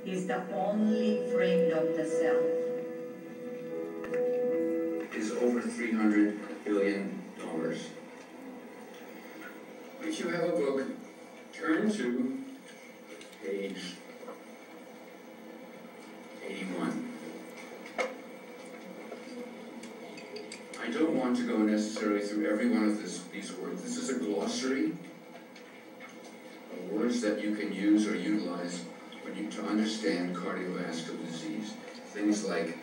is the only friend of the self. Is over $300 billion. If you have a book, turn to page 81. I don't want to go necessarily through every one of these words. This is a glossary of words that you can use or utilize to understand cardiovascular disease. Things like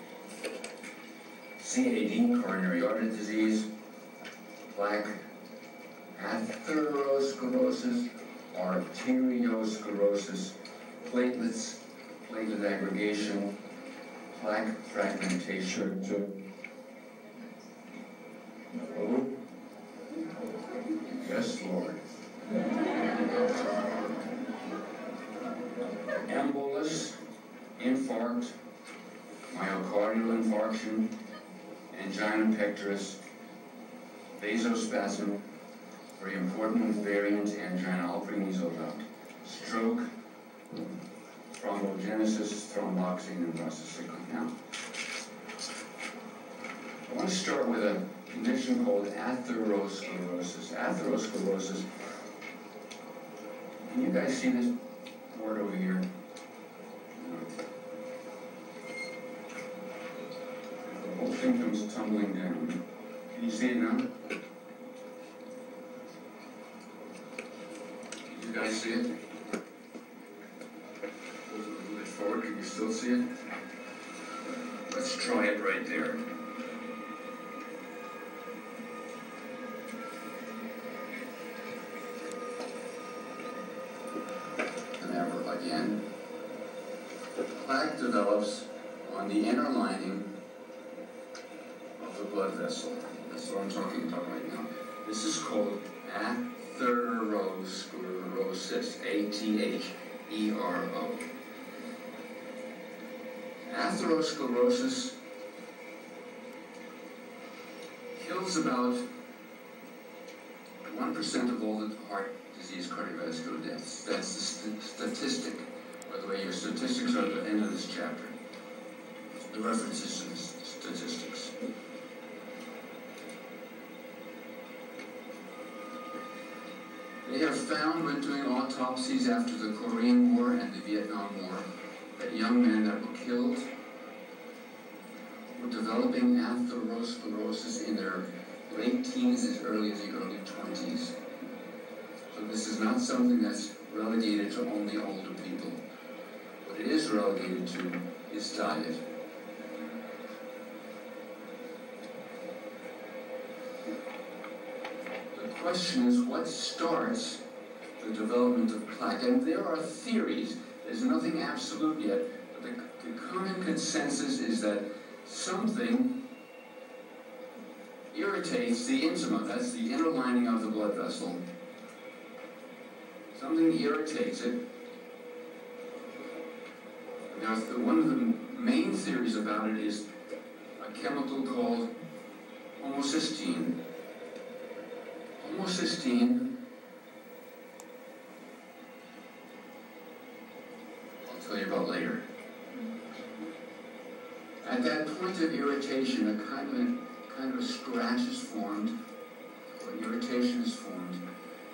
CAD, coronary artery disease, plaque, atherosclerosis, arteriosclerosis, platelets, platelet aggregation, plaque fragmentation. Oh, yes, Lord. Embolus, infarct, myocardial infarction, angina pectoris, vasospasm, very important variant angina, I'll bring these all out. Stroke, thrombogenesis, thromboxane, and prostacyclin. Now, I want to start with a condition called atherosclerosis. Atherosclerosis, can you guys see this board over here? The whole thing comes tumbling down. Can you see it now? You guys see it? Move a little bit forward. Can you still see it? Let's try it right there. And ever again. Plaque develops on the inner lining of the blood vessel. That's what I'm talking about right now. This is called atherosclerosis, A-T-H-E-R-O. Atherosclerosis kills about 1% of all the heart disease cardiovascular deaths. That's the statistic. By the way, your statistics are at the end of this chapter. The references to the statistics. They have found when doing autopsies after the Korean War and the Vietnam War that young men that were killed were developing atherosclerosis in their late teens as early as the early 20s. So this is not something that's relegated to only older people. What it is relegated to is diet. The question is, what starts the development of plaque? And there are theories. There's nothing absolute yet. But the common consensus is that something irritates the intima. That's the inner lining of the blood vessel. Something irritates it. Now, one of the main theories about it is a chemical called homocysteine. Homocysteine, I'll tell you about later. At that point of irritation, a kind of a scratch is formed, or irritation is formed,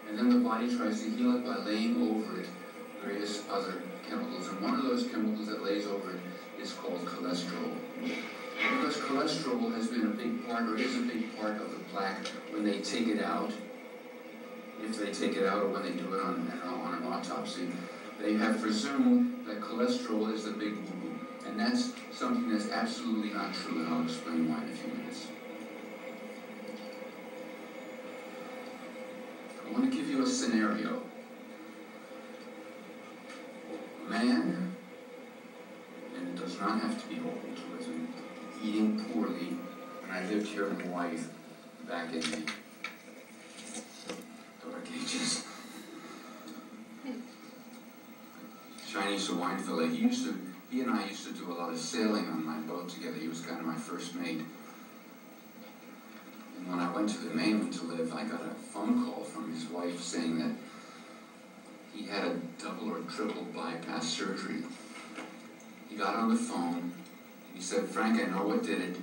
and then the body tries to heal it by laying over it various other chemicals. And one of those chemicals that lays over it is called cholesterol. Because cholesterol has been a big part, or is a big part of the plaque when they take it out, if they take it out or when they do it on an autopsy, they have presumed that cholesterol is the big boo-boo. And that's something that's absolutely not true, and I'll explain why in a few minutes. I want to give you a scenario. A man, and it does not have to be old, was eating poorly, and I lived here in Hawaii back in the dark ages. Chinese Hawaiian fella, he and I used to do a lot of sailing on my boat together. He was kind of my first mate. And when I went to the mainland to live, I got a phone call from his wife saying that he had a double or triple bypass surgery. he got on the phone, and he said, Frank, I know what did it.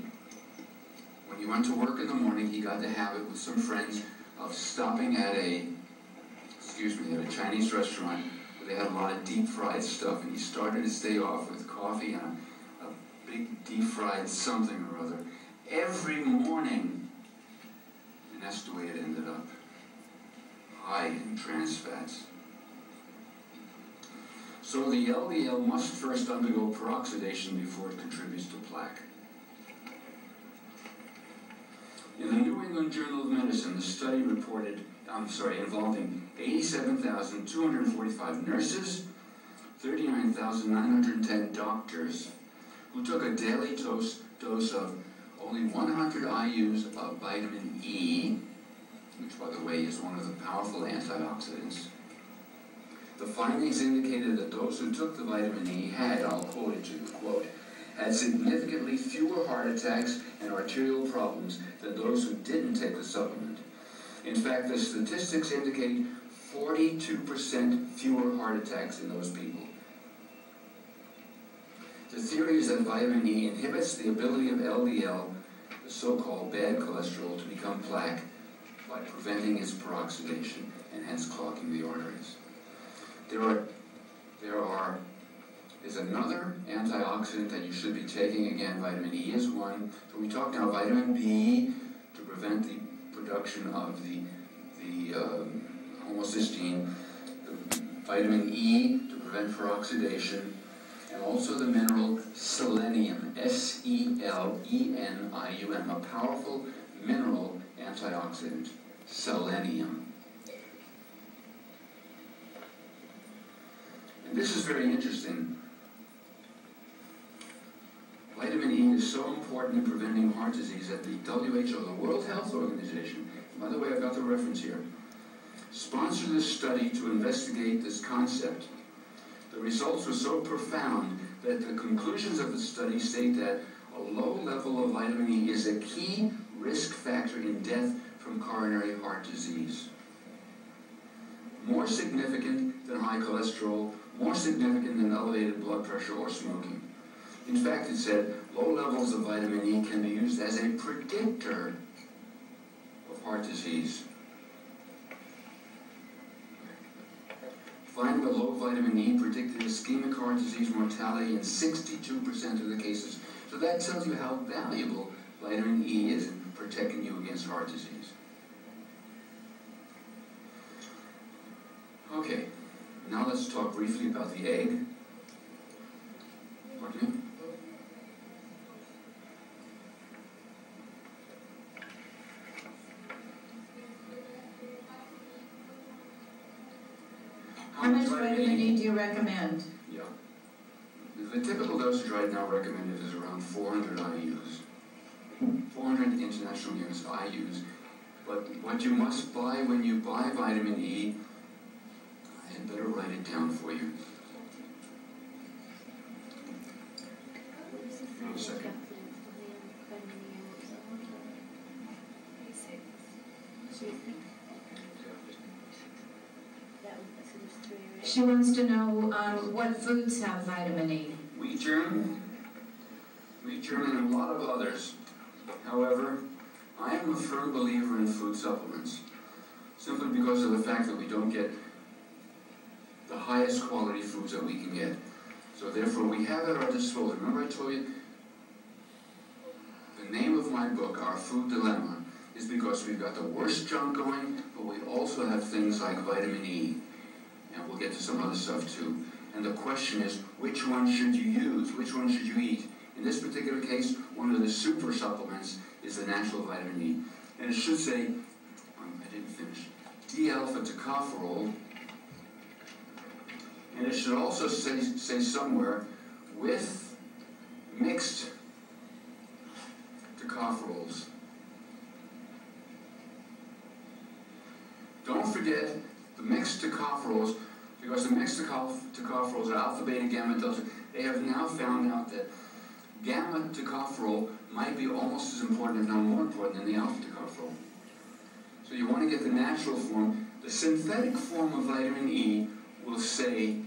When he went to work in the morning, he got the habit with some friends of stopping at a Chinese restaurant where they had a lot of deep-fried stuff, and he started his day off with coffee and a big deep-fried something or other every morning. And that's the way it ended up. High in trans fats. So the LDL must first undergo peroxidation before it contributes to plaque. In the New England Journal of Medicine, the study involving 87,245 nurses, 39,910 doctors, who took a daily dose of only 100 IUs of vitamin E, which, by the way, is one of the powerful antioxidants. The findings indicated that those who took the vitamin E had, I'll quote it to you, quote, had significantly fewer heart attacks and arterial problems than those who didn't take the supplement. In fact, the statistics indicate 42% fewer heart attacks in those people. The theory is that vitamin E inhibits the ability of LDL, the so-called bad cholesterol, to become plaque by preventing its peroxidation and hence clogging the arteries. There's another antioxidant that you should be taking. Again, vitamin E is one. So we talk now vitamin B to prevent the production of the homocysteine, the vitamin E to prevent peroxidation, and also the mineral selenium, S-E-L-E-N-I-U-M, a powerful mineral antioxidant, selenium. And this is very interesting. Vitamin E is so important in preventing heart disease that the WHO, the World Health Organization, by the way, I've got the reference here, sponsored this study to investigate this concept. The results were so profound that the conclusions of the study state that a low level of vitamin E is a key risk factor in death from coronary heart disease. More significant than high cholesterol, more significant than elevated blood pressure or smoking. In fact, it said low levels of vitamin E can be used as a predictor of heart disease. Finding a low vitamin E predicted ischemic heart disease mortality in 62% of the cases. So that tells you how valuable vitamin E is in protecting you against heart disease. Okay, now let's talk briefly about the egg. Pardon me? How much vitamin E do you recommend? Yeah. The typical dosage right now recommended is around 400 IUs. 400 international units of IUs. But what you must buy when you buy vitamin E, I had better write it down for you. Wait a second. She wants to know what foods have vitamin E. Wheat germ and a lot of others. However, I am a firm believer in food supplements, simply because of the fact that we don't get the highest quality foods that we can get. So therefore, we have at our disposal. Remember I told you, the name of my book, Our Food Dilemma, is because we've got the worst junk going, but we also have things like vitamin E. And we'll get to some other stuff too. And the question is, which one should you use? Which one should you eat? In this particular case, one of the super supplements is the natural vitamin E. And it should say, I didn't finish, D-alpha tocopherol. And it should also say somewhere, with mixed tocopherols. Don't forget the mixed tocopherols, because the mixed tocopherols are alpha, beta, gamma, delta. They have now found out that gamma tocopherol might be almost as important, if not more important, than the alpha tocopherol. So you want to get the natural form. The synthetic form of vitamin E will say